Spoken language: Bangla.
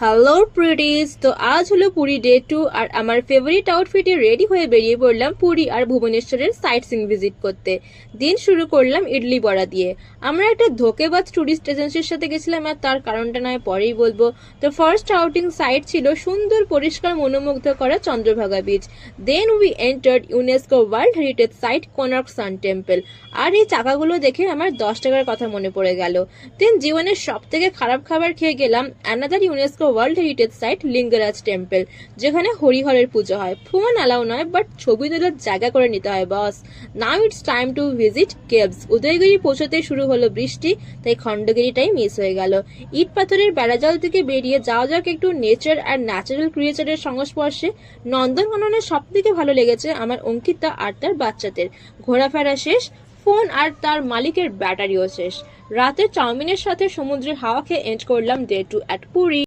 হ্যালো প্রিটিস, তো আজ হলো পুরী ডে 2 আর আমার ফেভারিট আউটফিটে রেডি হয়ে বেরিয়ে পড়লাম পুরী আর ভুবনেশ্বরের সাইট সিইং ভিজিট করতে। দিন শুরু করলাম ইডলি বড়া দিয়ে। আমরা একটা ধোকেবাজ ট্যুরিস্ট এজেন্সির সাথে গেছিলাম আর তার কারণটা নয় পরেই বলবো। তো ফার্স্ট আউটিং সাইট ছিল সুন্দর পরিষ্কার মনোমুগ্ধ করা Chandrabhaga beach. Then we entered UNESCO world heritage site Konark sun temple. আর এই চাকাগুলো দেখে আমার 10 টাকার কথা মনে পড়ে গেল। দেন জীবনের সব থেকে খারাপ খাবার খেয়ে গেলাম another UNESCO world heritage site Lingaraj temple, যেখানে হরিহরের পুজো হয়। ফোন অ্যালাউ নয়, বাট ছবি তোলার জায়গা করে নিতে হয় boss. Now it's time to visit caves. Udayagiri পৌঁছতে শুরু হলো বৃষ্টি, তাই খণ্ডগিরিটাই মিস হয়ে গেল। ইট পাথরের বেড়াজাল থেকে বেরিয়ে যাওয়া যাক একটু নেচার আর ন্যাচারাল ক্রিয়েচারের সংস্পর্শে। নন্দনকাননে সব থেকে ভালো লেগেছে আমার অঙ্কিতা আর তার বাচ্চাদের। ঘোরাফেরা শেষ, ফোন আর তার মালিকের ব্যাটারিও শেষ। রাতে চাউমিনের সাথে সমুদ্রের হাওয়া খেয়ে এন্ড করলাম ডে 2 অ্যাট পুরী।